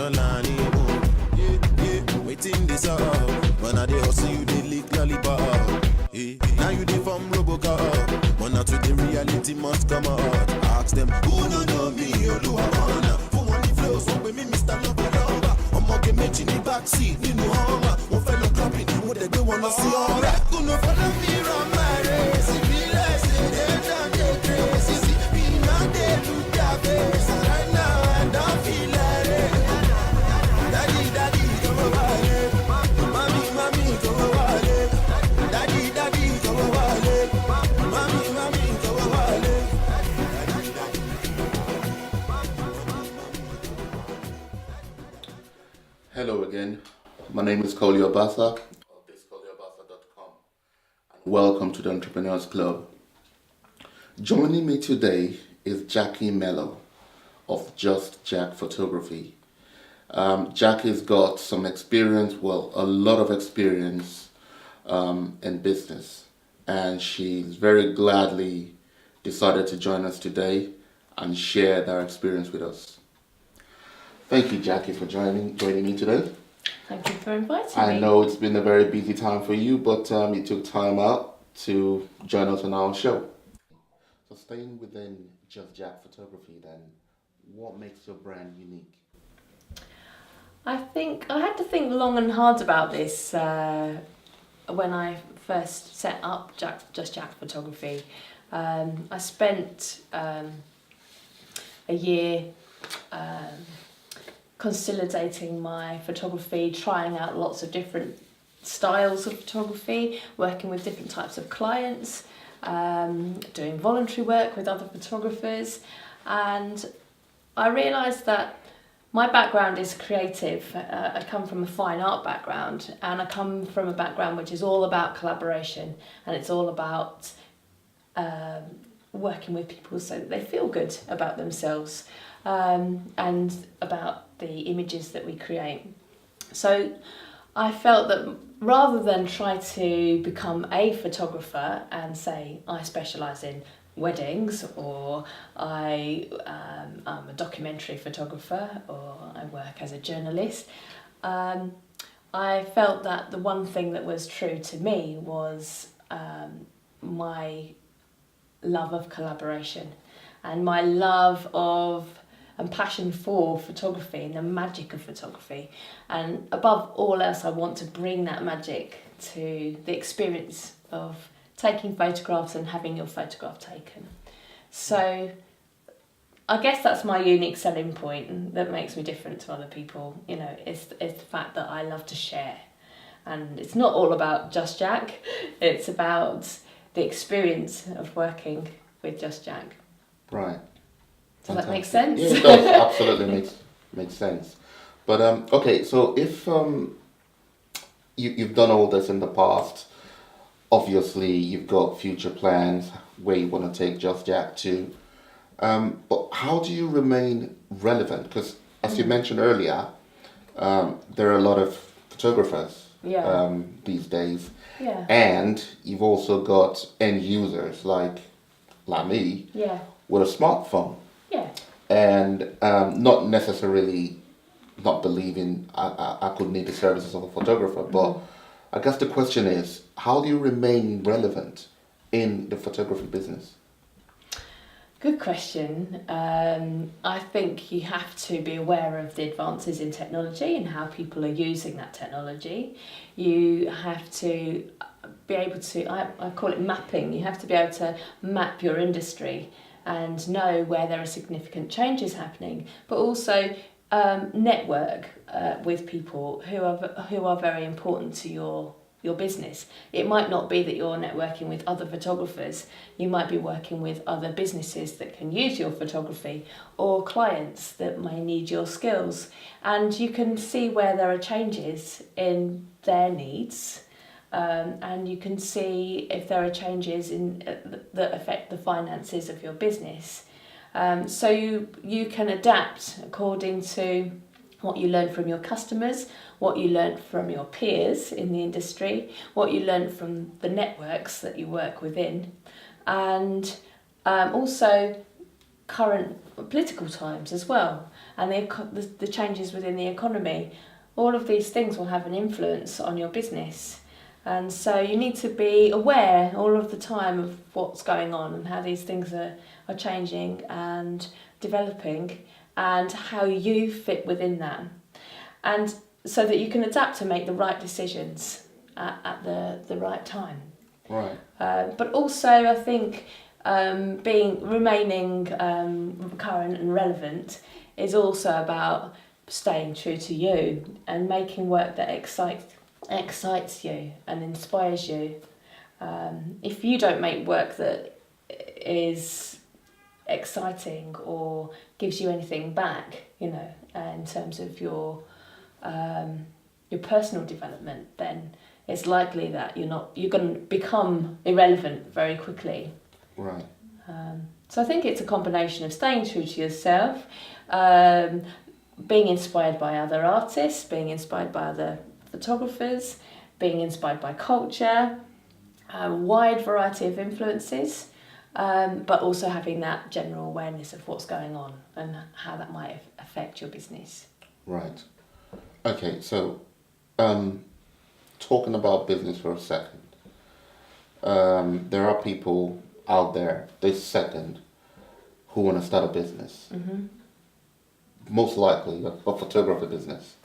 Jolani, waiting this up. When I dey hustle, you dey lick lollipop. Now you dey from Robocop. But now to the reality must come out. Ask them, who no know me, Oluwawana. Who want the flow, so with me, Mr. Lover. I'm okay, matching the backseat, you know how. One fellow clapping, what they do wanna see all that. Who no follow me run my race? If he likes it, they down the crazy. See, me now they look their face. And right now, I don't feel like it. Daddy, come over here. Mommy, come over here. Daddy, come over here. Mommy, come over here. Hello again. My name is Kole Obasa of thiskoleobasa.com, and welcome to the Entrepreneurs Club. Joining me today is Jacqueline Mellor of Just Jack Photography. Jackie's got some experience, a lot of experience in business, and she's very gladly decided to join us today and share their experience with us. Thank you, Jackie, for joining me today. Thank you for inviting me. I know it's been a very busy time for you, but you took time out to join us on our show. So staying within Just Jack Photography then, what makes your brand unique? I think I had to think long and hard about this when I first set up Just Jack Photography. I spent a year consolidating my photography, trying out lots of different styles of photography, working with different types of clients, doing voluntary work with other photographers, and I realised that my background is creative. I come from a fine art background, and I come from a background which is all about collaboration, and it's all about working with people so that they feel good about themselves and about the images that we create. So I felt that rather than try to become a photographer and say I specialise in weddings, or I'm a documentary photographer, or I work as a journalist, I felt that the one thing that was true to me was my love of collaboration and my love of and passion for photography and the magic of photography. And above all else, I want to bring that magic to the experience of taking photographs and having your photograph taken. So I guess that's my unique selling point that makes me different to other people. You know, it's the fact that I love to share. And it's not all about Just Jack, it's about the experience of working with Just Jack. Right. Does that make sense? Yeah, it does. Absolutely makes sense. But okay, so if you've done all this in the past, obviously you've got future plans where you want to take Just Jack to. But how do you remain relevant? Because as you mentioned earlier, there are a lot of photographers these days. Yeah. And you've also got end users like me with a smartphone. Yeah. And not necessarily not believing I could need the services of a photographer, but I guess the question is, how do you remain relevant in the photography business? Good question. I think you have to be aware of the advances in technology and how people are using that technology. You have to be able to, I call it mapping, you have to be able to map your industry and know where there are significant changes happening, but also network with people who are very important to your business. It might not be that you're networking with other photographers, you might be working with other businesses that can use your photography or clients that may need your skills, and you can see where there are changes in their needs, and you can see if there are changes that affect the finances of your business. So you can adapt according to what you learn from your customers, what you learn from your peers in the industry, what you learn from the networks that you work within, and also current political times as well, and the changes within the economy. All of these things will have an influence on your business. And so you need to be aware all of the time of what's going on and how these things are changing and developing and how you fit within that. And so that you can adapt to make the right decisions at the right time. Right. But also I think remaining current and relevant is also about staying true to you and making work that excites you and inspires you. If you don't make work that is exciting or gives you anything back, in terms of your personal development, then it's likely that you're going to become irrelevant very quickly. Right. So I think it's a combination of staying true to yourself, being inspired by other artists, being inspired by other photographers, being inspired by culture, a wide variety of influences, but also having that general awareness of what's going on and how that might affect your business. Right. Okay, so talking about business for a second, there are people out there this second who want to start a business. Mm-hmm. Most likely a photography business.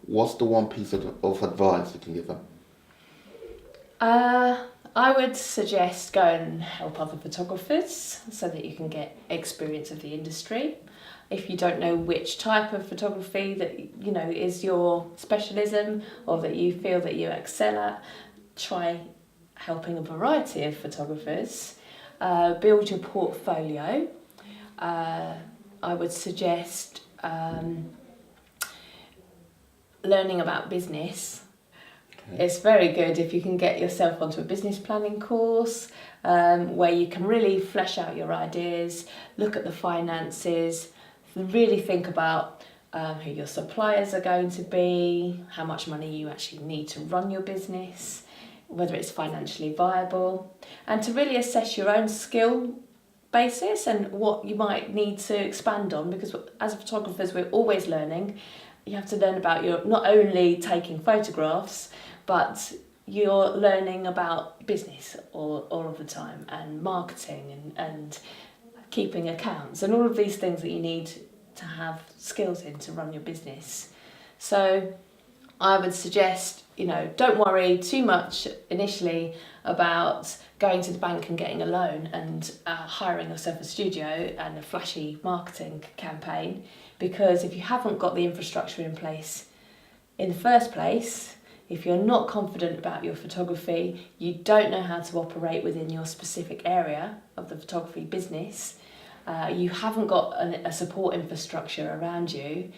What's the one piece of advice you can give them? I would suggest go and help other photographers so that you can get experience of the industry. If you don't know which type of photography that is your specialism or that you feel that you excel at, try helping a variety of photographers. Build your portfolio. I would suggest learning about business. Okay. It's very good if you can get yourself onto a business planning course where you can really flesh out your ideas, look at the finances, really think about who your suppliers are going to be, how much money you actually need to run your business, whether it's financially viable, and to really assess your own skill basis and what you might need to expand on, because as photographers we're always learning. You have to learn about your not only taking photographs, but you're learning about business all of the time, and marketing and keeping accounts and all of these things that you need to have skills in to run your business. So I would suggest, don't worry too much initially about going to the bank and getting a loan and hiring yourself a studio and a flashy marketing campaign, because if you haven't got the infrastructure in place in the first place, if you're not confident about your photography, you don't know how to operate within your specific area of the photography business, you haven't got a support infrastructure around you,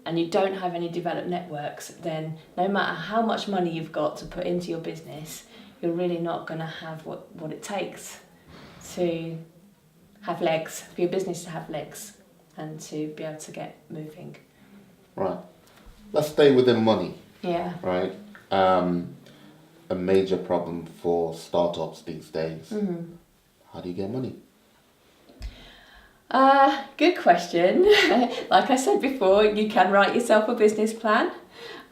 and you don't have any developed networks, then no matter how much money you've got to put into your business, you're really not going to have what it takes to have legs, for your business to have legs and to be able to get moving. Right. Let's stay within money. Yeah. Right. A major problem for startups these days. Mm-hmm. How do you get money? Good question. Like I said before, you can write yourself a business plan,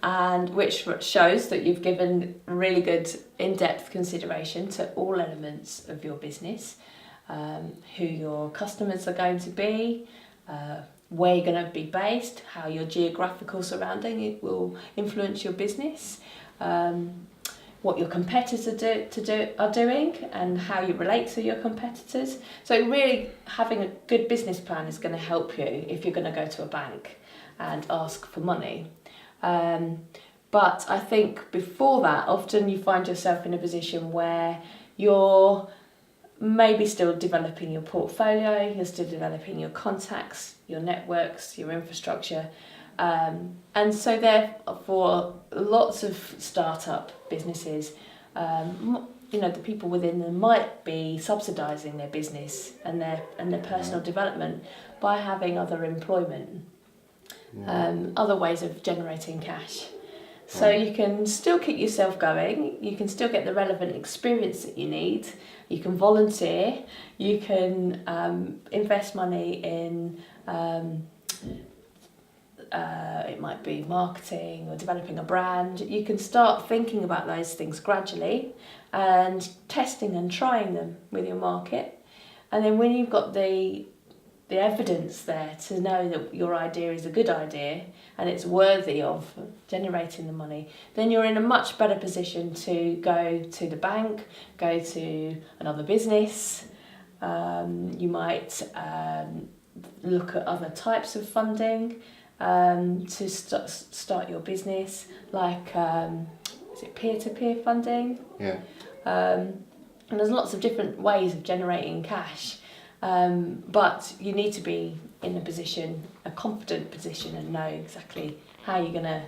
and which shows that you've given really good in-depth consideration to all elements of your business, who your customers are going to be, where you're going to be based, how your geographical surrounding will influence your business, what your competitors are doing and how you relate to your competitors. So really having a good business plan is going to help you if you're going to go to a bank and ask for money. But I think before that, often you find yourself in a position where you're maybe still developing your portfolio, you're still developing your contacts, your networks, your infrastructure. And so therefore, lots of startup businesses, the people within them might be subsidising their business and their personal development by having other employment, other ways of generating cash. So you can still keep yourself going, you can still get the relevant experience that you need, you can volunteer, you can invest money in, it might be marketing or developing a brand. You can start thinking about those things gradually and testing and trying them with your market. And then when you've got the evidence there to know that your idea is a good idea and it's worthy of generating the money, then you're in a much better position to go to the bank, go to another business. You might look at other types of funding to start your business, like is it peer-to-peer funding? Yeah. And there's lots of different ways of generating cash. But you need to be in a confident position, and know exactly how you're going to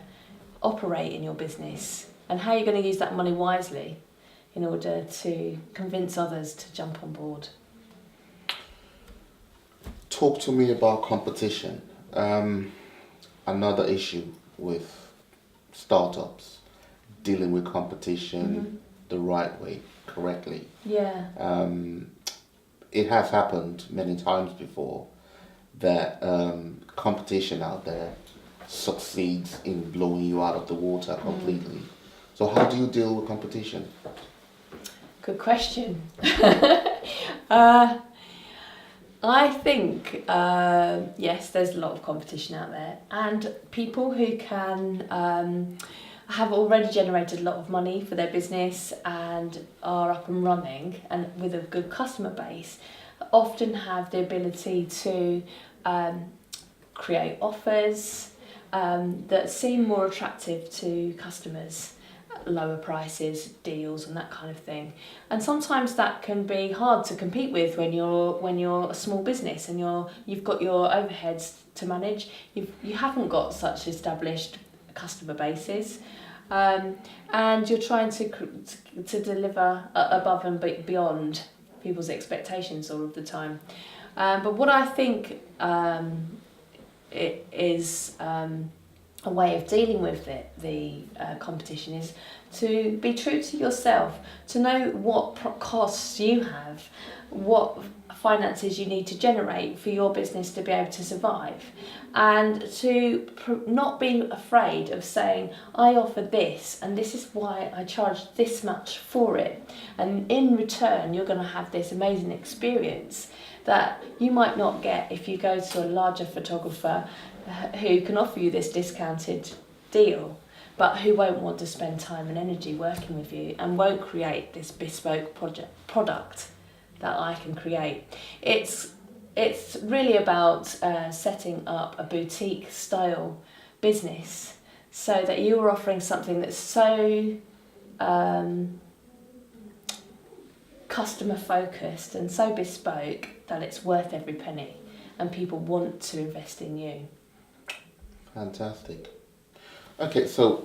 operate in your business and how you're going to use that money wisely in order to convince others to jump on board. Talk to me about competition. Another issue with startups, dealing with competition the right way, correctly. Yeah. It has happened many times before that competition out there succeeds in blowing you out of the water completely. So how do you deal with competition? Good question. I think, yes, there's a lot of competition out there, and people who can have already generated a lot of money for their business and are up and running and with a good customer base often have the ability to create offers that seem more attractive to customers, lower prices, deals and that kind of thing. And sometimes that can be hard to compete with when you're a small business and you've got your overheads to manage. You haven't got such established customer bases, and you're trying to deliver above and beyond people's expectations all of the time. But what I think it is a way of dealing with the competition is to be true to yourself, to know what costs you have, what finances you need to generate for your business to be able to survive, and to not be afraid of saying, I offer this and this is why I charge this much for it, and in return you're going to have this amazing experience that you might not get if you go to a larger photographer who can offer you this discounted deal, but who won't want to spend time and energy working with you and won't create this bespoke product that I can create. It's really about setting up a boutique style business so that you're offering something that's so customer focused and so bespoke that it's worth every penny and people want to invest in you. Fantastic. Okay, so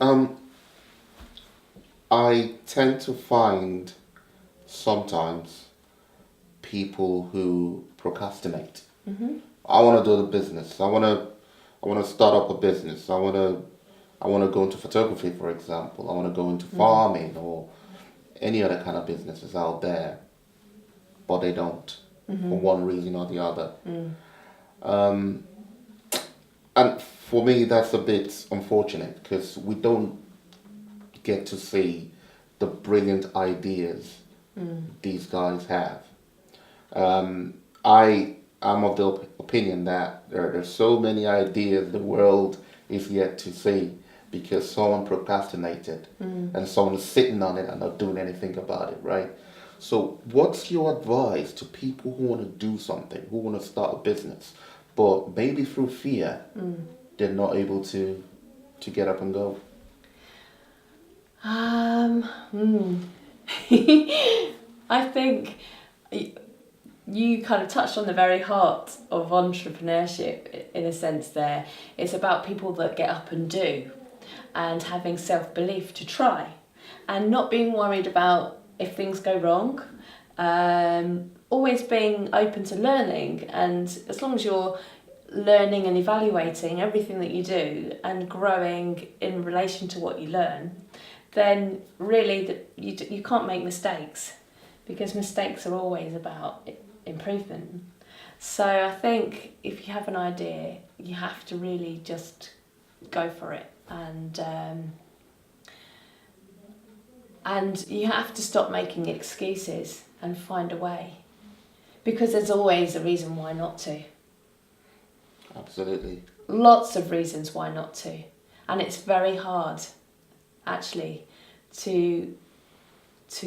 I tend to find sometimes people who procrastinate. Mm-hmm. I want to do the business. I want to start up a business. I want to go into photography, for example. I want to go into farming or any other kind of businesses out there, but they don't for one reason or the other. And for me, that's a bit unfortunate because we don't get to see the brilliant ideas these guys have. I am of the opinion that there's so many ideas the world is yet to see because someone procrastinated and someone's sitting on it and not doing anything about it, right? So what's your advice to people who want to do something, who want to start a business, but maybe through fear, they're not able to get up and go? I think you kind of touched on the very heart of entrepreneurship in a sense there. It's about people that get up and do and having self-belief to try and not being worried about if things go wrong, always being open to learning, and as long as you're learning and evaluating everything that you do and growing in relation to what you learn, then really you can't make mistakes, because mistakes are always about improvement. So I think if you have an idea, you have to really just go for it, and you have to stop making excuses and find a way, because there's always a reason why not to. Absolutely. Lots of reasons why not to, and it's very hard actually to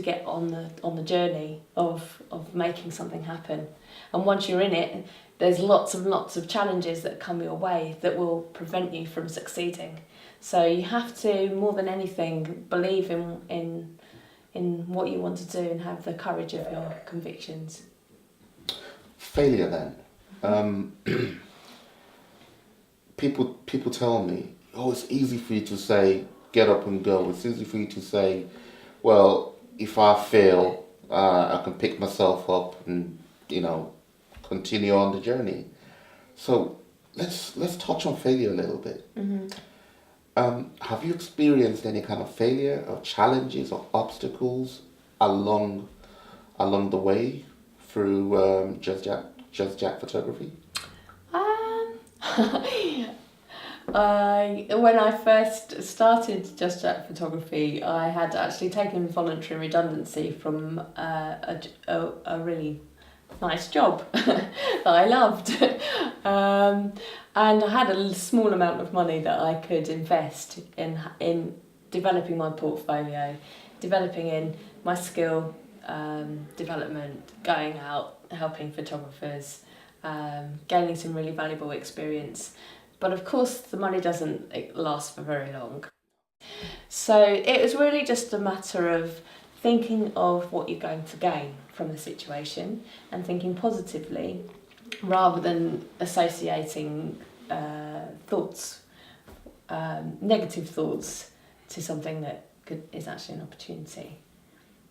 get on the journey of making something happen. And once you're in it, there's lots of challenges that come your way that will prevent you from succeeding. So you have to, more than anything, believe in what you want to do and have the courage of your convictions. Failure then. People tell me, oh, it's easy for you to say, get up and go. It's easy for you to say, well, if I fail, I can pick myself up and, continue on the journey. So let's touch on failure a little bit. Have you experienced any kind of failure or challenges or obstacles along the way through Just Jack Photography? When I first started Just Jack Photography, I had actually taken voluntary redundancy from a really nice job that I loved, and I had a small amount of money that I could invest in developing my portfolio, developing in my skill development, going out helping photographers, gaining some really valuable experience. But of course the money doesn't last for very long. So it was really just a matter of thinking of what you're going to gain from the situation and thinking positively, rather than associating negative thoughts to something that is actually an opportunity.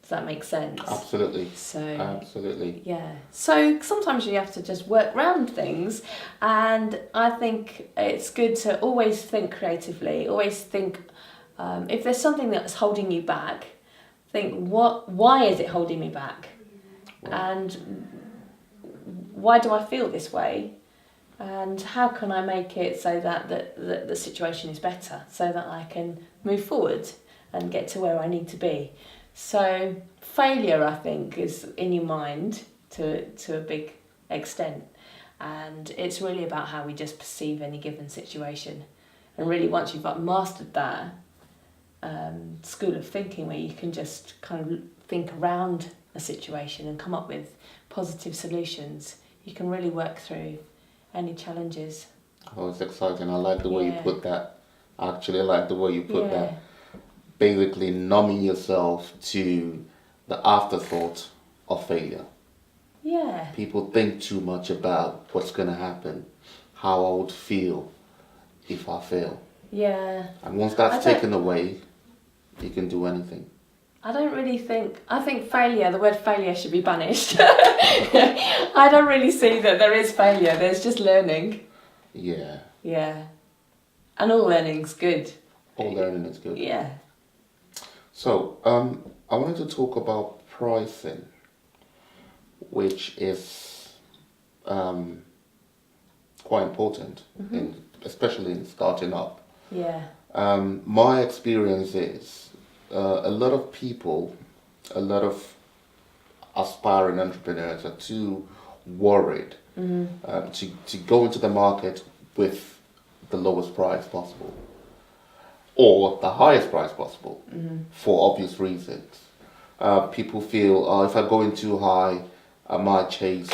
Does that make sense? Absolutely. Absolutely. Yeah. So sometimes you have to just work around things, and I think it's good to always think creatively. Always think, if there's something that's holding you back, think why is it holding me back, and why do I feel this way, and how can I make it so that the situation is better, so that I can move forward and get to where I need to be. So failure, I think, is in your mind to a big extent, and it's really about how we just perceive any given situation. And really, once you've mastered that school of thinking, where you can just kind of think around a situation and come up with positive solutions, you can really work through any challenges. Oh, it's exciting. I like the way you put that. Actually, I like the way you put that. Basically numbing yourself to the afterthought of failure. Yeah. People think too much about what's going to happen, how I would feel if I fail. Yeah. And once that's taken away, you can do anything. I think failure, the word failure should be banished. I don't really see that there is failure, there's just learning. Yeah. Yeah. And all learning's good. All learning is good. Yeah. So, I wanted to talk about pricing, which is quite important, especially in starting up. Yeah. My experience is a lot of people, a lot of aspiring entrepreneurs are too worried to go into the market with the lowest price possible, or the highest price possible, for obvious reasons. People feel, if I go in too high, I might chase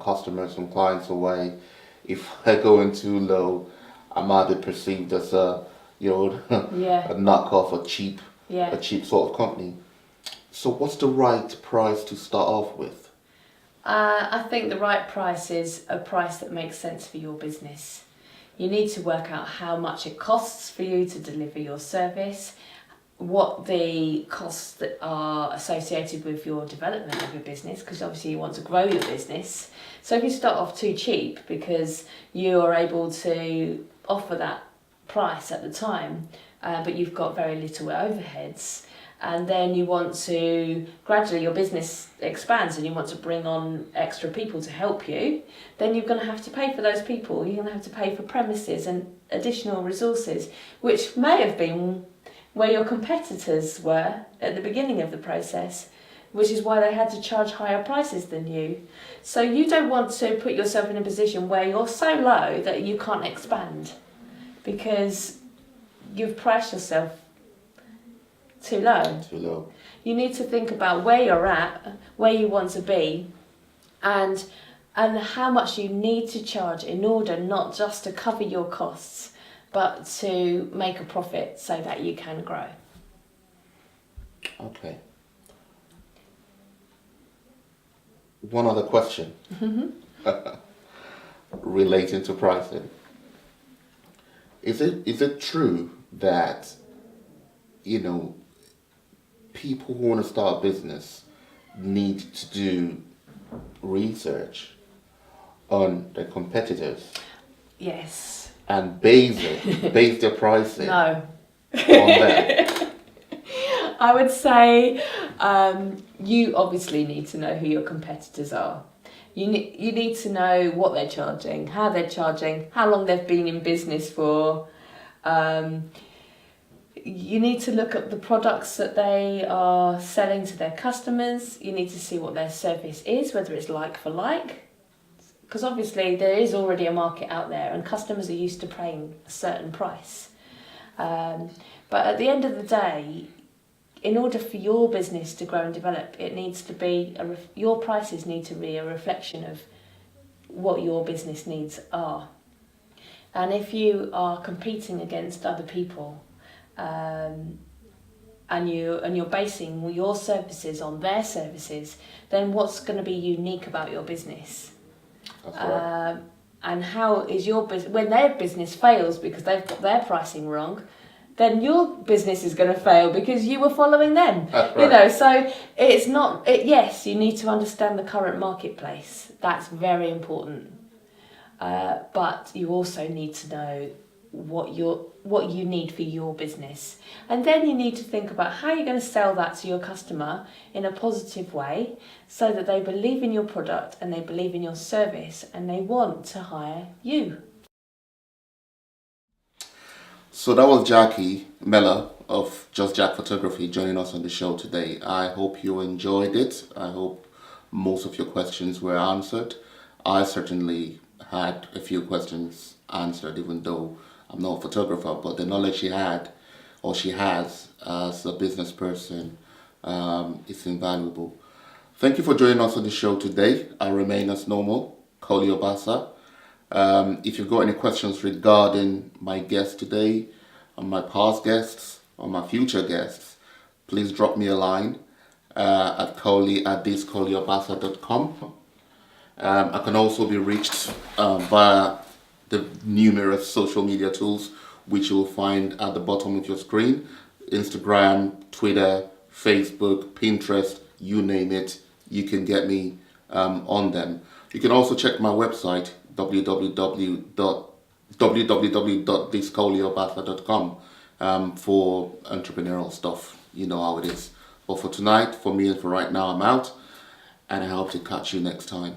customers and clients away. If I go in too low, I might be perceived as a knockoff, a cheap sort of company. So what's the right price to start off with? I think the right price is a price that makes sense for your business. You need to work out how much it costs for you to deliver your service, what the costs that are associated with your development of your business, because obviously you want to grow your business. So if you start off too cheap because you are able to offer that price at the time, but you've got very little overheads, and then you want to gradually, your business expands and you want to bring on extra people to help you, then you're going to have to pay for those people. You're going to have to pay for premises and additional resources, which may have been where your competitors were at the beginning of the process, which is why they had to charge higher prices than you. So you don't want to put yourself in a position where you're so low that you can't expand, because you've priced yourself too low. Too low. You need to think about where you're at, where you want to be, and how much you need to charge in order not just to cover your costs, but to make a profit so that you can grow. Okay. One other question relating to pricing. Is it true that, people who want to start a business need to do research on their competitors Yes. and base their pricing No. on that? I would say you obviously need to know who your competitors are. You need to know what they're charging, how long they've been in business for. You need to look at the products that they are selling to their customers. You need to see what their service is, whether it's like for like. Because obviously there is already a market out there and customers are used to paying a certain price. But at the end of the day, in order for your business to grow and develop, it needs to be your prices need to be a reflection of what your business needs are. And if you are competing against other people, and you're basing your services on their services, then what's going to be unique about your business? That's right. And how is your business, when their business fails because they've got their pricing wrong, then your business is going to fail because you were following them. That's right. So it's not. Yes, you need to understand the current marketplace. That's very important. But you also need to know what you need for your business, and then you need to think about how you're going to sell that to your customer in a positive way, so that they believe in your product and they believe in your service and they want to hire you. So that was Jackie Mellor of Just Jack Photography joining us on the show today. I hope you enjoyed it. I hope most of your questions were answered. I certainly had a few questions answered, even though I'm not a photographer, but the knowledge she has as a business person is invaluable. Thank you for joining us on the show today. I remain as normal, Kole Obasa. If you've got any questions regarding my guest today, or my past guests, or my future guests, please drop me a line at Kole@thiskoleobasa.com. I can also be reached via the numerous social media tools which you'll find at the bottom of your screen: Instagram, Twitter, Facebook, Pinterest, you name it, you can get me on them. You can also check my website, www.thiskoleobasa.com, for entrepreneurial stuff. You know how it is. But for tonight, for me and for right now, I'm out, and I hope to catch you next time.